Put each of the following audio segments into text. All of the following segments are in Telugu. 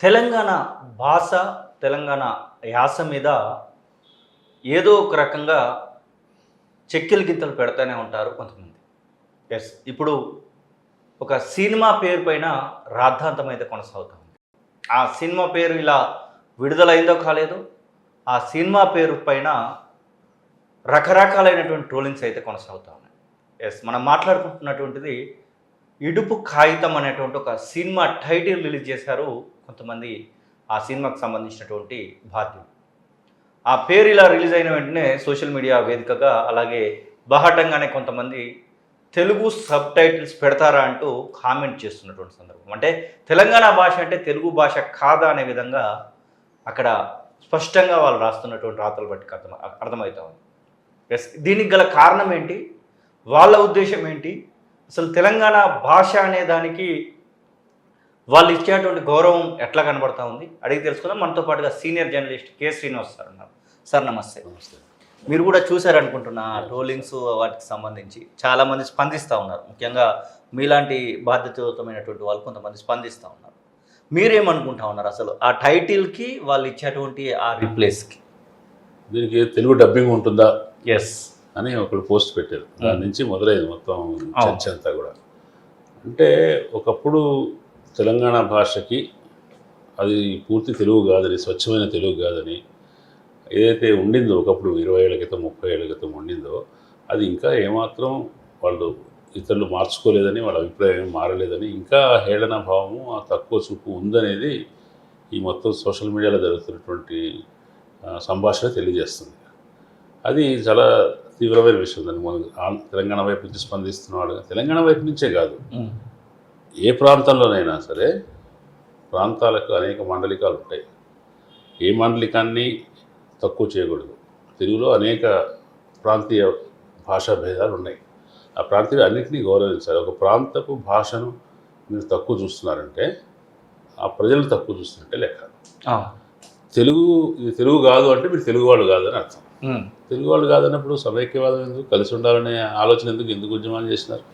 తెలంగాణ భాష, తెలంగాణ యాస మీద ఏదో ఒక రకంగా చెక్కిలి గింతలు పెడతానే ఉంటారు కొంతమంది. ఎస్, ఇప్పుడు ఒక సినిమా పేరు పైన రాద్ధాంతం అయితే కొనసాగుతూ ఉంది. ఆ సినిమా పేరు ఇలా విడుదలైందో కాలేదో, ఆ సినిమా పేరు పైన రకరకాలైనటువంటి ట్రోలింగ్స్ అయితే కొనసాగుతూ ఉన్నాయి. ఎస్, మనం మాట్లాడుకుంటున్నటువంటిది ఇడుపు కాగితం అనేటువంటి ఒక సినిమా టైటిల్ రిలీజ్ చేశారు కొంతమంది ఆ సినిమాకి సంబంధించినటువంటి బాధ్యులు. ఆ పేరు ఇలా రిలీజ్ అయిన వెంటనే సోషల్ మీడియా వేదికగా అలాగే బాహాటంగానే కొంతమంది తెలుగు సబ్ టైటిల్స్ పెడతారా అంటూ కామెంట్ చేస్తున్నటువంటి సందర్భం. అంటే తెలంగాణ భాష అంటే తెలుగు భాష కాదా అనే విధంగా అక్కడ స్పష్టంగా వాళ్ళు రాస్తున్నటువంటి రాతలు బట్టి అర్థమవుతా ఉంది. ఎస్, దీనికి గల కారణం ఏంటి, వాళ్ళ ఉద్దేశం ఏంటి, అసలు తెలంగాణ భాష అనే దానికి వాళ్ళు ఇచ్చేటువంటి గౌరవం ఎట్లా కనబడతా ఉంది అడిగి తెలుసుకుందాం. మనతో పాటుగా senior journalist K Srinivas sir ఉన్నారు. సార్ నమస్తే. నమస్తే. మీరు కూడా చూశారనుకుంటున్నా ట్రోలింగ్స్ వాటికి సంబంధించి చాలామంది స్పందిస్తూ ఉన్నారు. ముఖ్యంగా మీలాంటి బాధ్యతాయుతమైనటువంటి వాళ్ళు కొంతమంది స్పందిస్తూ ఉన్నారు. మీరేమనుకుంటా ఉన్నారు అసలు ఆ టైటిల్కి వాళ్ళు ఇచ్చేటువంటి ఆ రిప్లేస్కి? దీనికి తెలుగు డబ్బింగ్ ఉంటుందా ఎస్ అని ఒకడు పోస్ట్ పెట్టారు. దాని నుంచి మొదలైంది మొత్తం చర్చ అంతా కూడా. అంటే ఒకప్పుడు తెలంగాణ భాషకి అది పూర్తి తెలుగు కాదని, స్వచ్ఛమైన తెలుగు కాదని ఏదైతే ఉండిందో ఒకప్పుడు 20 ఏళ్ల క్రితం 30 ఏళ్ల క్రితం ఉండిందో అది ఇంకా ఏమాత్రం వాళ్ళు ఇతరులు మార్చుకోలేదని, వాళ్ళ అభిప్రాయం మారలేదని, ఇంకా హేళన భావము, ఆ తక్కువ చూపు ఉందనేది ఈ మొత్తం సోషల్ మీడియాలో జరుగుతున్నటువంటి సంభాషణ తెలియజేస్తుంది. అది చాలా తీవ్రమైన విషయం. దాన్ని మనం తెలంగాణ వైపు నుంచి స్పందిస్తున్నాడు. తెలంగాణ వైపు నుంచే కాదు, ఏ ప్రాంతంలోనైనా సరే ప్రాంతాలకు అనేక మాండలికాలు ఉంటాయి. ఏ మాండలికాన్ని తక్కువ చేయకూడదు. తెలుగులో అనేక ప్రాంతీయ భాషా భేదాలు ఉన్నాయి. ఆ ప్రాంతీయ అన్నింటినీ గౌరవించాలి. ఒక ప్రాంతపు భాషను మీరు తక్కువ చూస్తున్నారంటే ఆ ప్రజలు తక్కువ చూస్తున్నట్టే లెక్క. ఇది తెలుగు కాదు అంటే మీరు తెలుగు వాళ్ళు కాదని అర్థం. తెలుగు వాళ్ళు కాదన్నప్పుడు సమైక్యవాదం ఎందుకు, కలిసి ఉండాలనే ఆలోచన ఎందుకు ఉద్యమాలు చేసినారు?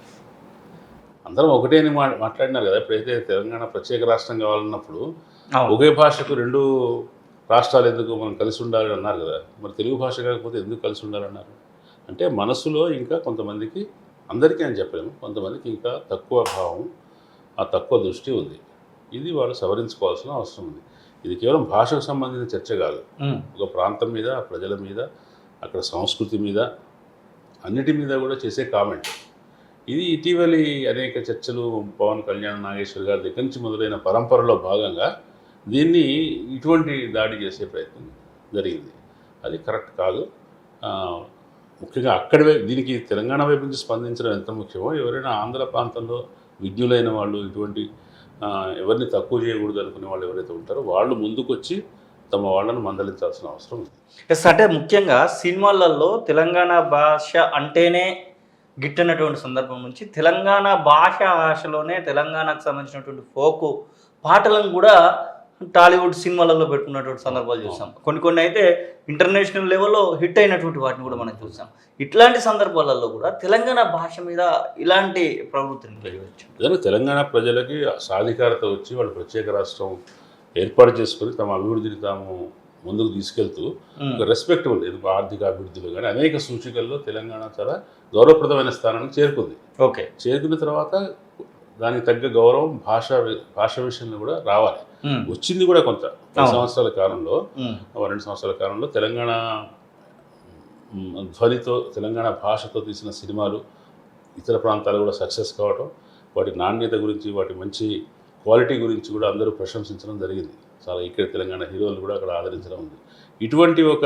అందరం ఒకటే అని మాట్లాడినారు కదా. ఎప్పుడైతే తెలంగాణ ప్రత్యేక రాష్ట్రం కావాలన్నప్పుడు ఒకే భాషకు 2 రాష్ట్రాలు ఎందుకు, మనం కలిసి ఉండాలని అన్నారు కదా. మరి తెలుగు భాష కాకపోతే ఎందుకు కలిసి ఉండాలన్నారు? అంటే మనసులో ఇంకా కొంతమందికి, అందరికీ అని చెప్పలేము, కొంతమందికి ఇంకా తక్కువ భావం, ఆ తక్కువ దృష్టి ఉంది. ఇది వాళ్ళు సవరించుకోవాల్సిన అవసరం ఉంది. ఇది కేవలం భాషకు సంబంధించిన చర్చ కాదు. ఒక ప్రాంతం మీద, ప్రజల మీద, అక్కడ సంస్కృతి మీద, అన్నిటి మీద కూడా చేసే కామెంట్. ఇది ఇటీవలి అనేక చర్చలు పవన్ కళ్యాణ్, నాగేశ్వర్ గారి దగ్గర నుంచి మొదలైన పరంపరలో భాగంగా దీన్ని ఇటువంటి దాడి చేసే ప్రయత్నం జరిగింది. అది కరెక్ట్ కాదు. ముఖ్యంగా దీనికి తెలంగాణ వైపు నుంచి స్పందించడం ఎంత ముఖ్యమో, ఎవరైనా ఆంధ్ర ప్రాంతంలో విజ్ఞులైన వాళ్ళు, ఇటువంటి ఎవరిని తక్కువ చేయకూడదు అనుకునే వాళ్ళు ఎవరైతే ఉంటారో వాళ్ళు ముందుకొచ్చి తమ వాళ్ళను మందలించాల్సిన అవసరం ఉంది. ఎస్, అంటే ముఖ్యంగా సినిమాలలో తెలంగాణ భాష అంటేనే గిట్టనటువంటి సందర్భం నుంచి తెలంగాణ భాషలోనే తెలంగాణకు సంబంధించినటువంటి ఫోకు పాటలను కూడా టాలీవుడ్ సినిమాలలో పెట్టుకున్నటువంటి సందర్భాలు చూసాం. కొన్ని అయితే ఇంటర్నేషనల్ లెవెల్లో హిట్ అయినటువంటి వాటిని కూడా మనం చూసాం. ఇట్లాంటి సందర్భాలలో కూడా తెలంగాణ భాష మీద ఇలాంటి ప్రవృత్తిని తెలియవచ్చు. తెలంగాణ ప్రజలకి సాధికారత వచ్చి వాళ్ళు ప్రత్యేక రాష్ట్రం ఏర్పాటు చేసుకొని తమ అభివృద్ధిని తాము ముందుకు తీసుకెళ్తూ ఒక రెస్పెక్టబుల్, ఆర్థిక అభివృద్ధిలో కానీ అనేక సూచికల్లో తెలంగాణ చాలా గౌరవప్రదమైన స్థానానికి చేరుకుంది. చేరుకున్న తర్వాత దానికి తగ్గ గౌరవం భాష విషయంలో కూడా రావాలి. వచ్చింది కూడా కొంత 2 సంవత్సరాల కాలంలో తెలంగాణ ధ్వనితో, తెలంగాణ భాషతో తీసిన సినిమాలు ఇతర ప్రాంతాలు కూడా సక్సెస్ కావటం, వాటి నాణ్యత గురించి, వాటి మంచి క్వాలిటీ గురించి కూడా అందరూ ప్రశంసించడం జరిగింది. చాలా ఇక్కడ తెలంగాణ హీరోలు కూడా అక్కడ ఆదరించడం ఉంది. ఇటువంటి ఒక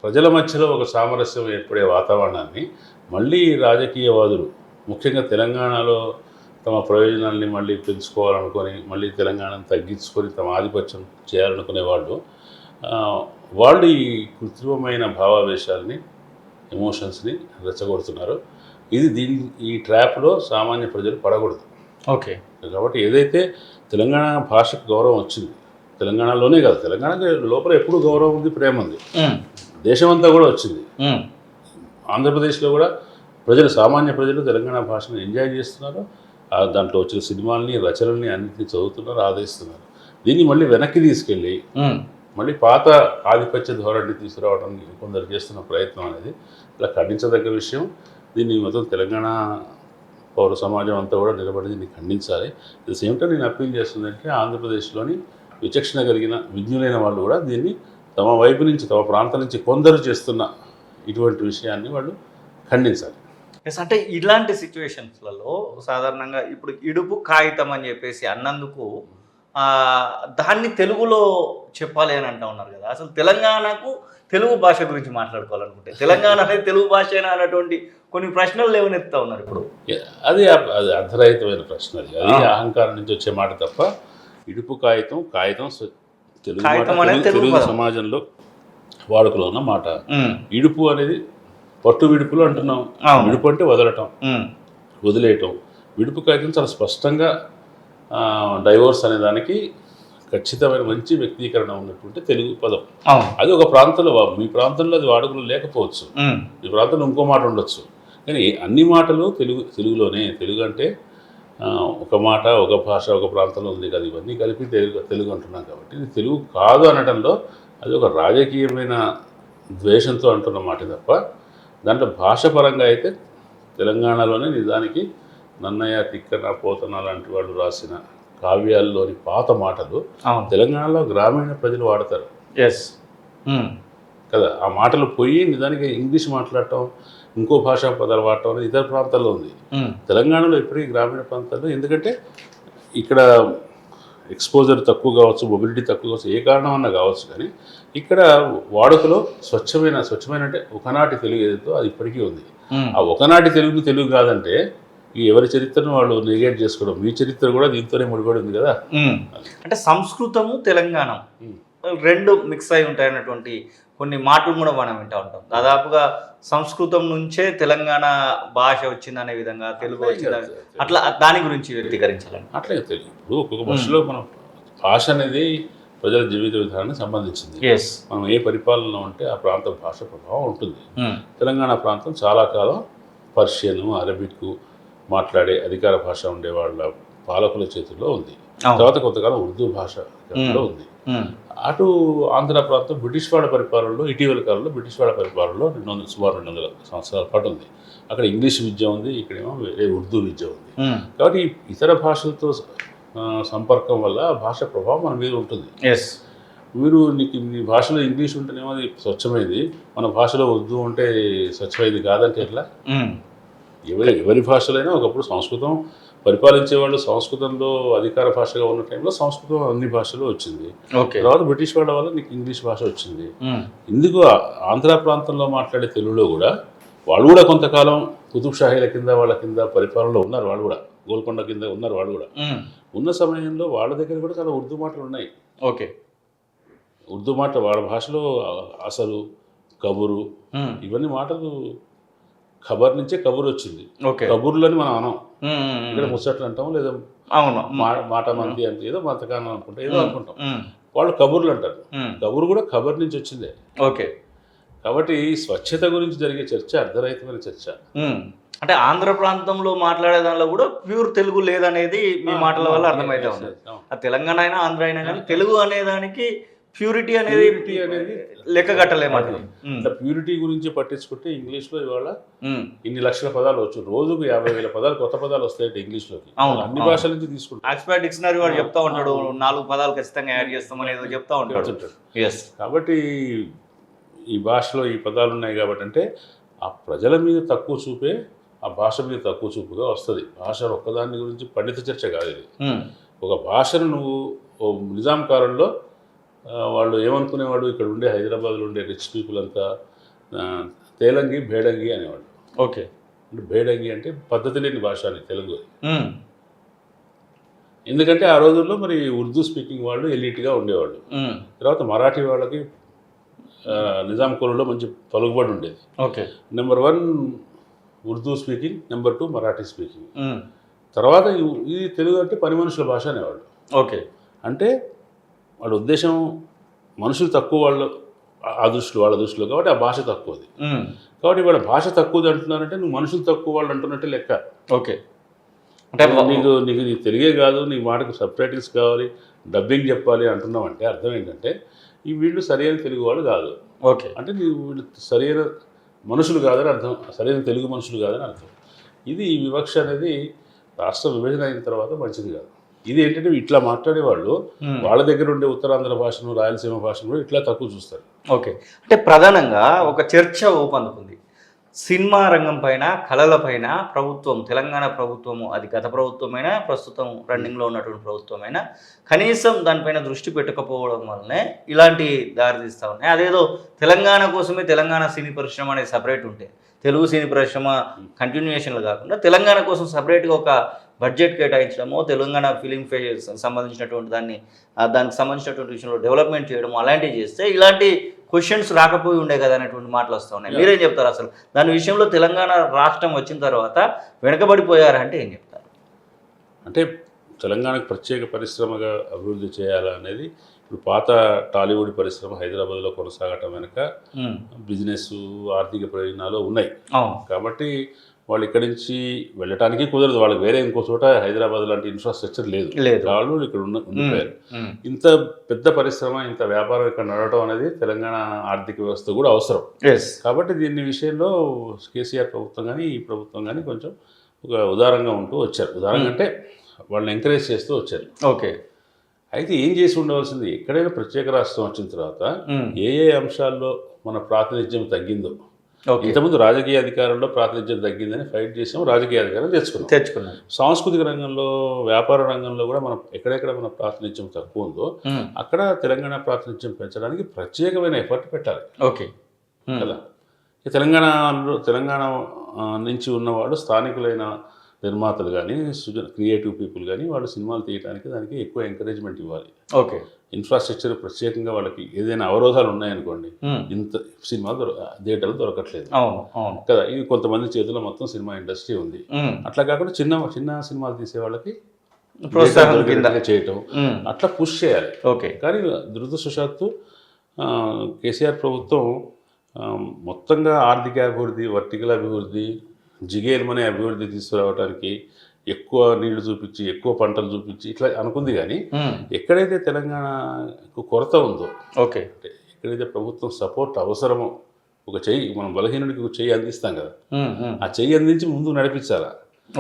ప్రజల మధ్యలో ఒక సామరస్యం ఏర్పడే వాతావరణాన్ని మళ్ళీ రాజకీయవాదులు, ముఖ్యంగా తెలంగాణలో తమ ప్రయోజనాల్ని మళ్ళీ పెంచుకోవాలనుకొని, మళ్ళీ తెలంగాణను తగ్గించుకొని తమ ఆధిపత్యం చేయాలనుకునే వాళ్ళు ఈ కృత్రిమమైన భావావేశాలని, ఎమోషన్స్ని రెచ్చగొడుతున్నారు. ఈ ట్రాప్లో సామాన్య ప్రజలు పడకూడదు. కాబట్టి ఏదైతే తెలంగాణ భాషకు గౌరవం వచ్చింది, తెలంగాణలోనే కాదు, తెలంగాణకి లోపల ఎప్పుడు గౌరవం ఉంది, ప్రేమ ఉంది, దేశమంతా కూడా వచ్చింది. ఆంధ్రప్రదేశ్లో కూడా సామాన్య ప్రజలు తెలంగాణ భాషను ఎంజాయ్ చేస్తున్నారు. దాంట్లో వచ్చిన సినిమాలని, రచనల్ని అన్నింటినీ చదువుతున్నారు, ఆదరిస్తున్నారు. దీన్ని మళ్ళీ వెనక్కి తీసుకెళ్ళి మళ్ళీ పాత ఆధిపత్య ధోరణి తీసుకురావడానికి కొందరు చేస్తున్న ప్రయత్నం అనేది ఇలా ఖండించదగ్గ విషయం. దీన్ని మొత్తం తెలంగాణ పౌర సమాజం అంతా కూడా నిలబడి దీన్ని ఖండించాలి. ది సేమ్ టైం నేను అప్పీల్ చేస్తుందంటే ఆంధ్రప్రదేశ్లోని విచక్షణ కలిగిన విజ్ఞులైన వాళ్ళు కూడా దీన్ని తమ వైపు నుంచి తమ ప్రాంతం నుంచి కొందరు చేస్తున్న ఇటువంటి విషయాన్ని వాళ్ళు ఖండించాలి. ఎస్, అంటే ఇలాంటి సిచ్యువేషన్స్లలో సాధారణంగా ఇప్పుడు ఇడుపు కాగితం అని చెప్పేసి అన్నందుకు దాన్ని తెలుగులో చెప్పాలి అని అంటూ ఉన్నారు కదా. అసలు తెలంగాణకు తెలుగు భాష గురించి మాట్లాడుకోవాలనుకుంటే తెలంగాణ అనేది తెలుగు భాషేనా అన్నటువంటి కొన్ని ప్రశ్నలు లేవనెత్తుతా ఉన్నారు ఇప్పుడు. అది అర్ధరహితమైన ప్రశ్న. అది అహంకారం నుంచి వచ్చే మాట తప్ప ఇడుపు కాగితం తెలుగు సమాజంలో వాడుకలో ఉన్న మాట. ఇడుపు అనేది పట్టు విడుపులు అంటున్నాం. విడుపు అంటే వదలటం, వదిలేయటం. విడుపు కాగితం చాలా స్పష్టంగా డైవోర్స్ అనే దానికి ఖచ్చితమైన మంచి వ్యక్తీకరణ ఉన్నటువంటి తెలుగు పదం. అది ఒక ప్రాంతంలో, మీ ప్రాంతంలో అది వాడుకలు లేకపోవచ్చు, మీ ప్రాంతంలో ఇంకో మాట ఉండొచ్చు, కానీ అన్ని మాటలు తెలుగులోనే. తెలుగు అంటే ఒక మాట, ఒక భాష, ఒక ప్రాంతంలో ఉంది కదా, ఇవన్నీ కలిపి తెలుగు అంటున్నాం. కాబట్టి ఇది తెలుగు కాదు అనడంలో అది ఒక రాజకీయమైన ద్వేషంతో అంటున్న మాట తప్ప దాంట్లో భాషపరంగా అయితే తెలంగాణలోనే నిజానికి నన్నయ్య, తిక్కన, పోతన లాంటి వాళ్ళు రాసిన కావ్యాల్లోని పాత మాటలు తెలంగాణలో గ్రామీణ ప్రజలు వాడతారు. ఎస్ కదా, ఆ మాటలు పోయి నిజానికి ఇంగ్లీష్ మాట్లాడటం, ఇంకో భాషా పదాలు వాడటం అనేది ఇతర ప్రాంతాల్లో ఉంది. తెలంగాణలో ఇప్పటికీ గ్రామీణ ప్రాంతాల్లో, ఎందుకంటే ఇక్కడ ఎక్స్పోజర్ తక్కువ కావచ్చు, మొబిలిటీ తక్కువ కావచ్చు, ఏ కారణం అన్నా కావచ్చు, కానీ ఇక్కడ వాడుకలో స్వచ్ఛమైన అంటే ఒకనాటి తెలుగు ఏదైతే అది ఇప్పటికీ ఉంది. ఆ ఒకనాటి తెలుగు కాదంటే ఈ ఎవరి చరిత్రను వాళ్ళు నెగేట్ చేసుకోవడం. మీ చరిత్ర కూడా దీంతోనే ముడిపడి ఉంది కదా. అంటే సంస్కృతము తెలంగాణ రెండు మిక్స్ అయి ఉంటాయన్నటువంటి కొన్ని మాటలు కూడా మనం వింటూ ఉంటాం. దాదాపుగా సంస్కృతం నుంచే తెలంగాణ భాష వచ్చిందనే విధంగా తెలుగు వచ్చిందని, అట్లా దాని గురించి వ్యక్తీకరించాలని. అట్లే తెలుగు ఇప్పుడు ఒక్కొక్క భాషలో మనం భాష అనేది ప్రజల జీవిత విధానానికి సంబంధించింది. మనం ఏ పరిపాలన ఉంటే ఆ ప్రాంత భాష ప్రభావం ఉంటుంది. తెలంగాణ ప్రాంతం చాలా కాలం పర్షియన్, అరబిక్ మాట్లాడే అధికార భాష ఉండే వాళ్ళ పాలకుల చేతుల్లో ఉంది. తర్వాత కొంతకాలం ఉర్దూ భాష ఉంది. అటు ఆంధ్ర ప్రాంతం బ్రిటిష్ వాళ్ళ పరిపాలనలో, ఇటీవల కాలంలో బ్రిటిష్ వాళ్ళ పరిపాలనలో సుమారు 200 సంవత్సరాల పాటు ఉంది. అక్కడ ఇంగ్లీష్ విద్య ఉంది, ఇక్కడేమో వేరే ఉర్దూ విద్య ఉంది. కాబట్టి ఇతర భాషలతో సంపర్కం వల్ల భాష ప్రభావం మన మీద ఉంటుంది. నీ భాషలో ఇంగ్లీష్ ఉంటేనేమో అది స్వచ్ఛమైంది, మన భాషలో ఉర్దూ ఉంటే స్వచ్ఛమైంది కాదంటే ఎట్లా? ఎవరి భాషలైనా ఒకప్పుడు సంస్కృతం పరిపాలించే వాళ్ళు సంస్కృతంలో అధికార భాషగా ఉన్న టైంలో సంస్కృతం అన్ని భాషలో వచ్చింది. తర్వాత బ్రిటిష్ వాళ్ళ వల్ల నీకు ఇంగ్లీష్ భాష వచ్చింది. ఇందుకు ఆంధ్ర ప్రాంతంలో మాట్లాడే తెలుగులో కూడా వాళ్ళు కూడా కొంతకాలం కుతుబ్ షాహీల కింద వాళ్ళ కింద పరిపాలనలో ఉన్నారు. వాళ్ళు కూడా గోల్కొండ కింద ఉన్నారు. వాళ్ళు కూడా ఉన్న సమయంలో వాళ్ళ దగ్గర కూడా చాలా ఉర్దూ మాటలు ఉన్నాయి. ఉర్దూ మాట వాళ్ళ భాషలో అసలు, కబురు, ఇవన్నీ మాటలు ఖబర్ నుంచే కబురు వచ్చింది. కబుర్లని మనం అనం, ఇక్కడ ముచ్చట్లు అంటాం, లేదా మాట మంది అంటే ఏదో మంతకానం అనుకుంటాం, ఏదో అనుకుంటాం. వాళ్ళు కబుర్లు అంటారు. కబురు కూడా ఖబర్ నుంచి వచ్చిందే. కాబట్టి స్వచ్ఛత గురించి జరిగే చర్చ అర్ధరహితమైన చర్చ. అంటే ఆంధ్ర ప్రాంతంలో మాట్లాడే దానిలో కూడా ప్యూర్ తెలుగు లేదనేది మీ మాటల వల్ల అర్థమైతే ఉంది. ఆ తెలంగాణ అయినా ఆంధ్ర అయినా కానీ తెలుగు అనేదానికి ప్యూరిటీ అనేది లెక్క కట్టలేమంటారు. ప్యూరిటీ గురించి పట్టించుకుంటే ఇంగ్లీష్లో ఇవాళ ఇన్ని లక్షల పదాలు వచ్చు, రోజుకు 50,000 పదాలు కొత్త పదాలు వస్తాయి ఇంగ్లీష్లోకి. అన్ని భాషల నుంచి తీసుకుంటాం. ఆక్స్ఫర్డ్ డిక్షనరీ వాడు చెప్తా ఉంటాడు 4 పదాలు ఖచ్చితంగా యాడ్ చేస్తామని ఏదో చెప్తా ఉంటాడు. కాబట్టి ఈ భాషలో ఈ పదాలు ఉన్నాయి కాబట్టి అంటే ఆ ప్రజల మీద తక్కువ చూపే, ఆ భాష మీద తక్కువ చూపుగా వస్తుంది. భాష ఒక్కదాని గురించి పండిత చర్చ కాదు ఇది. ఒక భాషను నువ్వు నిజాం కాలంలో వాళ్ళు ఏమనుకునేవాడు, ఇక్కడ ఉండే హైదరాబాద్లో ఉండే రిచ్ పీపుల్ అంతా తేలంగి, భేడంగి అనేవాడు. అంటే భేడంగి అంటే పద్ధతి లేని భాష అని తెలుగు. ఎందుకంటే ఆ రోజుల్లో మరి ఉర్దూ స్పీకింగ్ వాళ్ళు ఎలీట్గా ఉండేవాళ్ళు. తర్వాత మరాఠీ వాళ్ళకి నిజాం కోలలో మంచి పలుకుబడి ఉండేది. Number 1 Urdu speaking, number 2 Marathi speaking. తర్వాత ఇది తెలుగు అంటే పని మనుషుల భాష అనేవాళ్ళు. అంటే వాళ్ళ ఉద్దేశం మనుషులు తక్కువ వాళ్ళు ఆ దృష్టిలో, వాళ్ళ దృష్టిలో, కాబట్టి ఆ భాష తక్కువది. కాబట్టి వాళ్ళ భాష తక్కువది అంటున్నారంటే నువ్వు మనుషులు తక్కువ వాళ్ళు అంటున్నట్టే లెక్క. అంటే నీకు తెలుగే కాదు, నీ మాటకు సబ్ టైటిల్స్ కావాలి, డబ్బింగ్ చెప్పాలి అంటున్నామంటే అర్థం ఏంటంటే ఈ వీళ్ళు సరైన తెలుగు వాళ్ళు కాదు. ఓకే. అంటే వీళ్ళు సరైన మనుషులు కాదని అర్థం, సరైన తెలుగు మనుషులు కాదని అర్థం. ఇది ఈ వివక్ష అనేది రాష్ట్ర విభజన అయిన తర్వాత మంచిది కాదు. ఇది ఏంటంటే ఇట్లా మాట్లాడే వాళ్ళు వాళ్ళ దగ్గర ఉండే ఉత్తరాంధ్ర భాషను, రాయలసీమ భాషను కూడా ఇట్లా తక్కువ చూస్తారు. ఓకే. అంటే ప్రధానంగా ఒక చర్చ ఊపందుకుంది సినిమా రంగం పైన, కళల పైన ప్రభుత్వం, తెలంగాణ ప్రభుత్వము, అది గత ప్రభుత్వమైనా ప్రస్తుతం రన్నింగ్లో ఉన్నటువంటి ప్రభుత్వమైనా కనీసం దానిపైన దృష్టి పెట్టకపోవడం వల్లనే ఇలాంటి దారితీస్తూ ఉన్నాయి. అదేదో తెలంగాణ కోసమే తెలంగాణ సినీ పరిశ్రమ అనేది సపరేట్ ఉంటే, తెలుగు సినీ పరిశ్రమ కంటిన్యూయేషన్లు కాకుండా తెలంగాణ కోసం సపరేట్గా ఒక బడ్జెట్ కేటాయించడము, తెలంగాణ ఫిలిం ఫేర్ సంబంధించినటువంటి దానికి సంబంధించినటువంటి విషయంలో డెవలప్మెంట్ చేయడం అలాంటివి చేస్తే ఇలాంటి క్వశ్చన్స్ రాకపోయి ఉండే కదా అనేటువంటి మాటలు వస్తూ ఉన్నాయి. మీరేం చెప్తారు? అసలు దాని విషయంలో తెలంగాణ రాష్ట్రం వచ్చిన తర్వాత వెనకబడిపోయారంటే ఏం చెప్తారు? అంటే తెలంగాణకు ప్రత్యేక పరిశ్రమగా అభివృద్ధి చేయాలనేది ఇప్పుడు పాత టాలీవుడ్ పరిశ్రమ హైదరాబాద్లో కొనసాగటం వెనుక బిజినెస్, ఆర్థిక ప్రయోజనాలు ఉన్నాయి. కాబట్టి వాళ్ళు ఇక్కడి నుంచి వెళ్ళటానికి కుదరదు. వాళ్ళకి వేరే ఇంకో చోట హైదరాబాద్ లాంటి ఇన్ఫ్రాస్ట్రక్చర్ లేదు. వాళ్ళు ఇక్కడ ఉండిపోయారు. ఇంత పెద్ద పరిశ్రమ, ఇంత వ్యాపారం ఇక్కడ నడవటం అనేది తెలంగాణ ఆర్థిక వ్యవస్థ కూడా అవసరం. కాబట్టి దీని విషయంలో కేసీఆర్ ప్రభుత్వం కానీ ఈ ప్రభుత్వం కానీ కొంచెం ఒక ఉదారంగా ఉంటూ వచ్చారు. ఉదారంగా అంటే వాళ్ళని ఎంకరేజ్ చేస్తూ వచ్చారు. ఓకే. అయితే ఏం చేసి ఉండవలసింది, ఎక్కడైనా ప్రత్యేక రాష్ట్రం వచ్చిన తర్వాత ఏ అంశాల్లో మన ప్రాతినిధ్యం తగ్గిందో, ఇంతకుముందు రాజకీయ అధికారంలో ప్రాతినిధ్యం తగ్గిందని ఫైట్ చేసాం, రాజకీయ అధికారం తెచ్చుకున్నాం. సాంస్కృతిక రంగంలో, వ్యాపార రంగంలో కూడా మనం ఎక్కడెక్కడ మన ప్రాతినిధ్యం తక్కువ ఉందో అక్కడ తెలంగాణ ప్రాతినిధ్యం పెంచడానికి ప్రత్యేకమైన ఎఫర్ట్ పెట్టాలి. ఓకే కదా. తెలంగాణ నుంచి ఉన్నవాళ్ళు స్థానికులైన నిర్మాతలు కానీ, క్రియేటివ్ పీపుల్ కానీ వాళ్ళు సినిమాలు తీయడానికి దానికి ఎక్కువ ఎంకరేజ్మెంట్ ఇవ్వాలి. ఓకే. ఇన్ఫ్రాస్ట్రక్చర్ ప్రత్యేకంగా వాళ్ళకి ఏదైనా అవరోధాలు ఉన్నాయనుకోండి, ఇంత సినిమా థియేటర్లు దొరకట్లేదు కదా, ఇది కొంతమంది చేతిలో మొత్తం సినిమా ఇండస్ట్రీ ఉంది. అట్లా కాకుండా చిన్న చిన్న సినిమాలు తీసే వాళ్ళకి ప్రోత్సాహం చేయటం, అట్లా పుష్ చేయాలి. ఓకే. కానీ దురదృష్టవశాత్తు కేసీఆర్ ప్రభుత్వం మొత్తంగా ఆర్థిక అభివృద్ధి, వర్టికల్ అభివృద్ధి, జిగేల్మనే అభివృద్ధి తీసుకురావడానికి ఎక్కువ నీళ్లు చూపించి, ఎక్కువ పంటలు చూపించి ఇట్లా అనుకుంది. కానీ ఎక్కడైతే తెలంగాణకు కొరత ఉందో, ఓకే, ఎక్కడైతే ప్రభుత్వం సపోర్ట్ అవసరమో, ఒక చెయ్యి, మనం బలహీనుడికి ఒక చెయ్యి అందిస్తాం కదా, ఆ చెయ్యి అందించి ముందుకు నడిపించాలా.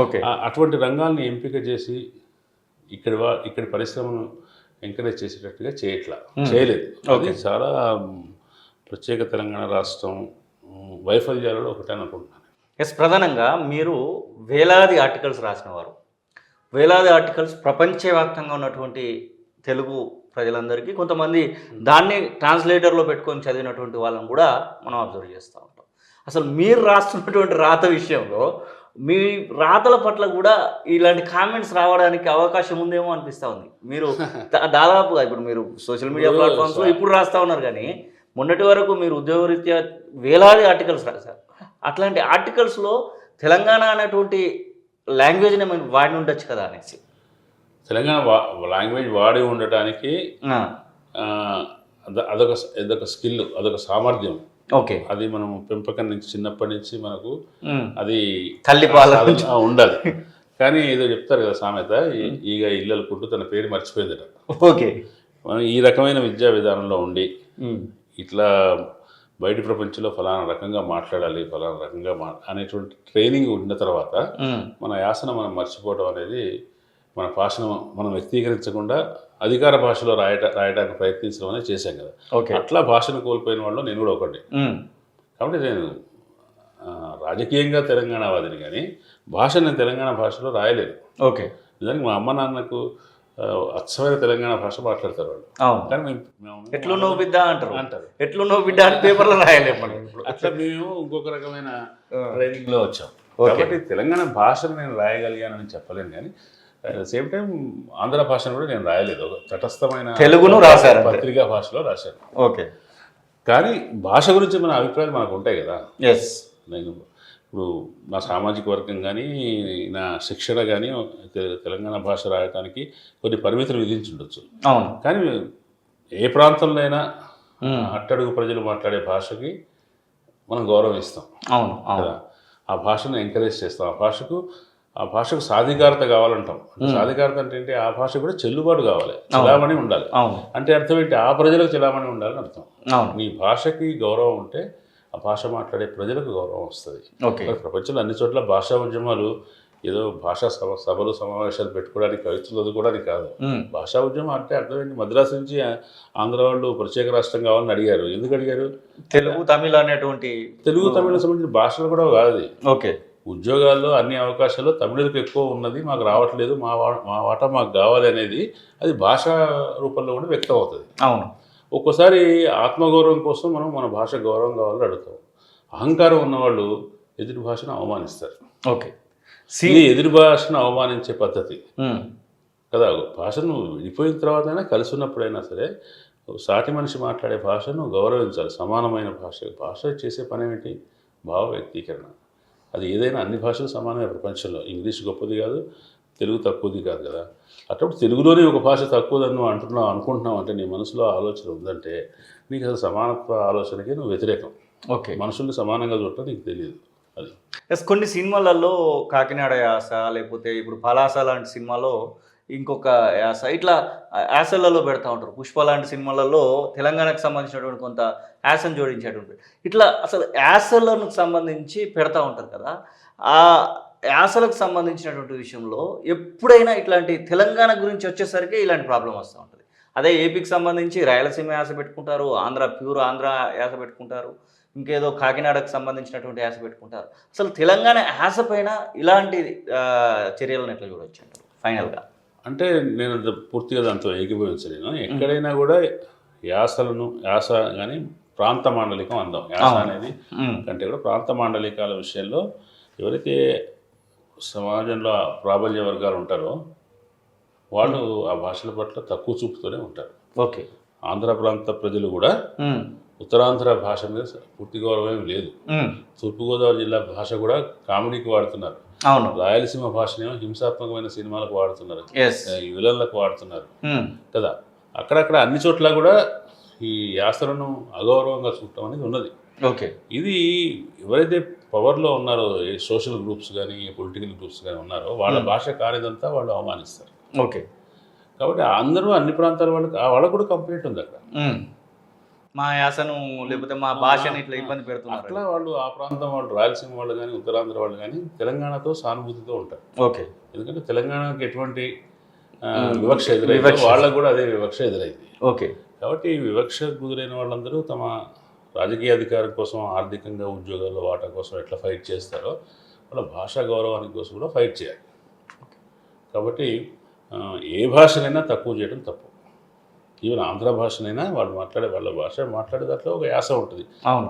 ఓకే. అటువంటి రంగాల్ని ఎంపిక చేసి ఇక్కడి పరిశ్రమను ఎంకరేజ్ చేసేటట్టుగా చేయలేదు. అది చాలా ప్రత్యేక తెలంగాణ రాష్ట్రం వైఫల్యాలలో ఒకటే అనుకుంటున్నాను. ప్రధానంగా మీరు వేలాది ఆర్టికల్స్ రాసినవారు, వేలాది ఆర్టికల్స్ ప్రపంచవ్యాప్తంగా ఉన్నటువంటి తెలుగు ప్రజలందరికీ, కొంతమంది దాన్ని ట్రాన్స్లేటర్లో పెట్టుకొని చదివినటువంటి వాళ్ళని కూడా మనం అబ్జర్వ్ చేస్తూ ఉంటాం. అసలు మీరు రాస్తున్నటువంటి రాత విషయంలో మీ రాతల పట్ల కూడా ఇలాంటి కామెంట్స్ రావడానికి అవకాశం ఉందేమో అనిపిస్తూ ఉంది. మీరు దాదాపుగా ఇప్పుడు మీరు సోషల్ మీడియా ప్లాట్ఫామ్స్లో ఇప్పుడు రాస్తూ ఉన్నారు, కానీ మొన్నటి వరకు మీరు ఉద్యోగరీత్యా వేలాది ఆర్టికల్స్ రాశారు. అట్లాంటి ఆర్టికల్స్లో తెలంగాణ అనేటువంటి లాంగ్వేజ్ని మేము వాడి ఉండొచ్చు కదా అనేసి. తెలంగాణ లాంగ్వేజ్ వాడి ఉండటానికి అదొక స్కిల్, అదొక సామర్థ్యం. ఓకే. అది మనం పెంపకం నుంచి, చిన్నప్పటి నుంచి మనకు అది తల్లిపాల ఉండాలి. కానీ ఏదో చెప్తారు కదా సామెత, ఈగ ఇళ్ళలుకుంటూ తన పేరు మర్చిపోయిందట. ఓకే. మనం ఈ రకమైన విద్యా విధానంలో ఉండి ఇట్లా బయట ప్రపంచంలో ఫలానా రకంగా మాట్లాడాలి, ఫలానా రకంగా అనేటువంటి ట్రైనింగ్ ఉన్న తర్వాత మన యాసను మనం మర్చిపోవడం అనేది, మన భాషను మనం వ్యక్తీకరించకుండా అధికార భాషలో రాయడానికి ప్రయత్నించడం అనేది చేశాం కదా. అట్లా భాషను కోల్పోయిన వాళ్ళు నేను కూడా ఒకటి. కాబట్టి నేను రాజకీయంగా తెలంగాణవాదిని, కానీ భాష నేను తెలంగాణ భాషలో రాయలేదు. ఓకే. నిజానికి మా అమ్మ నాన్నకు అచ్చమైన తెలంగాణ భాష మాట్లాడతారు వాళ్ళు. కానీ ఎట్లు నువ్వు బిడ్డ అంటారు, ఎట్లు నువ్వు బిడ్డ అని పేపర్లో రాయలేము. అట్లా మేము ఇంకొక రకమైన ట్రైనింగ్లో వచ్చాం. కాబట్టి తెలంగాణ భాషను నేను రాయగలిగానని చెప్పలేను, కానీ సేమ్ టైం ఆంధ్ర భాషను కూడా నేను రాయలేదు. ఒక తటస్థమైన తెలుగును రాశారు, పత్రికా భాషలో రాశాను. ఓకే. కానీ భాష గురించి మన అభిప్రాయాలు మనకు ఉంటాయి కదా. నేను ఇప్పుడు నా సామాజిక వర్గం కానీ, నా శిక్షణ కానీ తెలంగాణ భాష రాయటానికి కొన్ని పరిమితులు విధించుండొచ్చు. కానీ ఏ ప్రాంతంలో అయినా అట్టడుగు ప్రజలు మాట్లాడే భాషకి మనం గౌరవం ఇస్తాం. అవును. ఆ భాషను ఎంకరేజ్ చేస్తాం. ఆ భాషకు ఆ భాషకు సాధికారత కావాలంటాం. సాధికారత అంటే ఏంటి? ఆ భాష కూడా చెల్లుబాటు కావాలి, చలామణి ఉండాలి. అంటే అర్థం ఏంటి? ఆ ప్రజలకు చలామణి ఉండాలని అర్థం. నీ భాషకి గౌరవం ఉంటే ఆ భాష మాట్లాడే ప్రజలకు గౌరవం వస్తుంది. ప్రపంచంలో అన్ని చోట్ల భాషా ఉద్యమాలు ఏదో భాషా సభలు సమావేశాలు పెట్టుకోవడానికి, కవితలు చదువుకోవడానికి కాదు. భాషా ఉద్యమం అంటే అర్థమైంది. మద్రాసు నుంచి ఆంధ్ర వాళ్ళు ప్రత్యేక రాష్ట్రం కావాలని అడిగారు. ఎందుకు అడిగారు? తెలుగు తమిళ అనేటువంటి తెలుగు తమిళ సంబంధించిన భాషలు కూడా కాదు. ఓకే, ఉద్యోగాల్లో అన్ని అవకాశాలు తమిళులకు ఎక్కువ ఉన్నది, మాకు రావట్లేదు, మా వాటా మాకు కావాలి అనేది అది భాషా రూపంలో కూడా వ్యక్తం అవుతుంది. అవును. ఒక్కోసారి ఆత్మగౌరవం కోసం మనం మన భాష గౌరవం కావాలని అడుగుతాం. అహంకారం ఉన్నవాళ్ళు ఎదుటి భాషను అవమానిస్తారు. ఓకే, ఇది ఎదురు భాషను అవమానించే పద్ధతి కదా. భాషను విడిపోయిన తర్వాతైనా కలిసి ఉన్నప్పుడైనా సరే సాటి మనిషి మాట్లాడే భాషను గౌరవించాలి. సమానమైన భాష చేసే పని ఏమిటి? భావ వ్యక్తీకరణ. అది ఏదైనా అన్ని భాషలు సమానమే ప్రపంచంలో. ఇంగ్లీష్ గొప్పది కాదు, తెలుగు తక్కువది కాదు కదా. అప్పుడు తెలుగులోనే ఒక భాష తక్కువదని అనుకుంటున్నావు అంటే నీ మనసులో ఆలోచన ఉందంటే నీకు అసలు సమానత్వ ఆలోచనకి నువ్వు వ్యతిరేకం. ఓకే, మనుషుల్ని సమానంగా చూడటం నీకు తెలియదు. అది కొన్ని సినిమాలలో కాకినాడ యాస, లేకపోతే ఇప్పుడు పలాస లాంటి సినిమాలో ఇంకొక యాస, ఇట్లా యాసలలో పెడతా ఉంటారు. పుష్ప లాంటి సినిమాలలో తెలంగాణకు సంబంధించినటువంటి కొంత యాసను జోడించేటువంటి ఇట్లా అసలు యాసలకు సంబంధించి పెడతా ఉంటారు కదా. ఆ యాసలకు సంబంధించినటువంటి విషయంలో ఎప్పుడైనా ఇట్లాంటి తెలంగాణ గురించి వచ్చేసరికి ఇలాంటి ప్రాబ్లం వస్తూ ఉంటుంది. అదే ఏపీకి సంబంధించి రాయలసీమ యాస పెట్టుకుంటారు, ప్యూర్ ఆంధ్ర యాస పెట్టుకుంటారు, ఇంకేదో కాకినాడకు సంబంధించినటువంటి యాస పెట్టుకుంటారు. అసలు తెలంగాణ యాస పైన ఇలాంటి చర్యలను ఎట్లా చూడవచ్చు అంటారు ఫైనల్గా? అంటే నేను పూర్తిగా దాంతో ఏకీభవించలేను. ఎక్కడైనా కూడా యాస కానీ ప్రాంత మాండలికం అందాం. యాస అనేది కంటే కూడా ప్రాంత మాండలికాల విషయంలో ఎవరైతే సమాజంలో ప్రాబల్య వర్గాలు ఉంటారో వాళ్ళు ఆ భాషల పట్ల తక్కువ చూపుతూనే ఉంటారు. ఓకే, ఆంధ్ర ప్రాంత ప్రజలు కూడా ఉత్తరాంధ్ర భాష మీద పూర్తి గౌరవం లేదు. తూర్పుగోదావరి జిల్లా భాష కూడా కామెడీకి వాడుతున్నారు. రాయలసీమ భాషనేమో హింసాత్మకమైన సినిమాలకు వాడుతున్నారు, విలన్లకు వాడుతున్నారు కదా. అక్కడక్కడ అన్ని చోట్ల కూడా ఈ యాసలను అగౌరవంగా చూడటం అనేది ఉన్నది. ఓకే, ఇది ఎవరైతే పవర్లో ఉన్నారో, ఏ సోషల్ గ్రూప్స్ కానీ పొలిటికల్ గ్రూప్స్ కానీ ఉన్నారో వాళ్ళ భాష కానిదంతా వాళ్ళు అవమానిస్తారు. ఓకే, కాబట్టి అందరూ అన్ని ప్రాంతాల వాళ్ళకు కూడా కంప్లైంట్ ఉంది అక్కడ. మా యాసను లేకపోతే మా భాషను ఇట్లా ఇబ్బంది పెడుతున్నారు. అట్లా వాళ్ళు ఆ ప్రాంతం వాళ్ళు, రాయలసీమ వాళ్ళు కానీ ఉత్తరాంధ్ర వాళ్ళు కానీ తెలంగాణతో సానుభూతితో ఉంటారు. ఓకే, ఎందుకంటే తెలంగాణకి ఎటువంటి వివక్ష ఎదురైంది, వాళ్ళకు కూడా అదే వివక్ష ఎదురైంది. ఓకే, కాబట్టి ఈ వివక్ష గురైన వాళ్ళందరూ తమ రాజకీయ అధికారం కోసం, ఆర్థికంగా ఉద్యోగాల్లో వాటా కోసం ఎట్లా ఫైట్ చేస్తారో వాళ్ళ భాషా గౌరవానికి కోసం కూడా ఫైట్ చేయాలి. కాబట్టి ఏ భాషనైనా తక్కువ చేయడం తప్పు. ఈవెన్ ఆంధ్ర భాషనైనా వాళ్ళ భాష మాట్లాడే దాంట్లో ఒక యాస ఉంటుంది,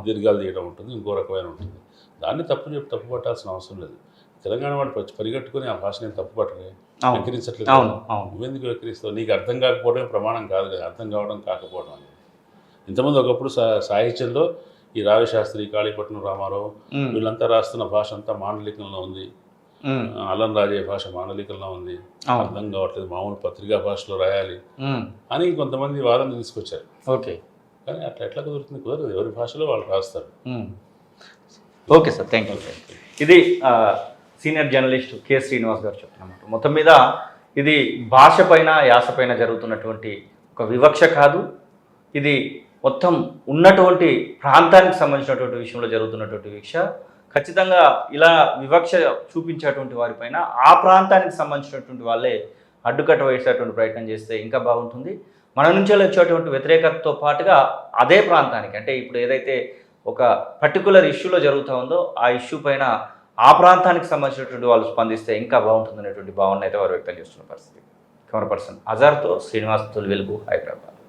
దీర్ఘాలు తీయడం ఉంటుంది, ఇంకో రకమైన ఉంటుంది. దాన్ని తప్పు పట్టాల్సిన అవసరం లేదు. తెలంగాణ వాళ్ళు పరిగెట్టుకుని ఆ భాషని తప్పు పట్టలే, వెక్కిరించట్లేదు. నువ్వెందుకు వెక్కిరిస్తావు? నీకు అర్థం కాకపోవడం ప్రమాణం కాదు కదా, అర్థం కావడం కాకపోవడం అనేది. ఇంతమంది ఒకప్పుడు సాహిత్యంలో ఈ రావిశాస్త్రి, కాళీపట్నం రామారావు వీళ్ళంతా రాస్తున్న భాష అంతా మాండలికంలో ఉంది. అల్లం రాజే భాష మాండలికంలో ఉంది, అర్థం కావట్లేదు, మామూలు పత్రికా భాషలో రాయాలి అని కొంతమంది వాదన తీసుకొచ్చారు. ఓకే, కానీ అట్లా ఎట్లా కుదురుతుంది? కుదరదు. ఎవరి భాషలో వాళ్ళు రాస్తారు. Okay sir, thank you. ఇది సీనియర్ జర్నలిస్ట్ కె శ్రీనివాస్ గారు చెప్తున్నమాట. మొత్తం మీద ఇది భాష పైన, యాస పైన జరుగుతున్నటువంటి ఒక వివక్ష కాదు, ఇది మొత్తం ఉన్నటువంటి ప్రాంతానికి సంబంధించినటువంటి విషయంలో జరుగుతున్నటువంటి వివక్ష. ఖచ్చితంగా ఇలా వివక్ష చూపించేటువంటి వారిపైన ఆ ప్రాంతానికి సంబంధించినటువంటి వాళ్ళే అడ్డుకట్ట వేసేటువంటి ప్రయత్నం చేస్తే ఇంకా బాగుంటుంది. మన నుంచి వచ్చేటువంటి వ్యతిరేకతతో పాటుగా అదే ప్రాంతానికి, అంటే ఇప్పుడు ఏదైతే ఒక పర్టికులర్ ఇష్యూలో జరుగుతూ ఉందో ఆ ఇష్యూ పైన ఆ ప్రాంతానికి సంబంధించినటువంటి వాళ్ళు స్పందిస్తే ఇంకా బాగుంటుంది అనేటువంటి భావన అయితే వారు వ్యక్తం చేస్తున్న పరిస్థితి. కెమెరా పర్సన్ అజార్తో శ్రీనివాస్, తొలి వెలుగు, హైదరాబాద్.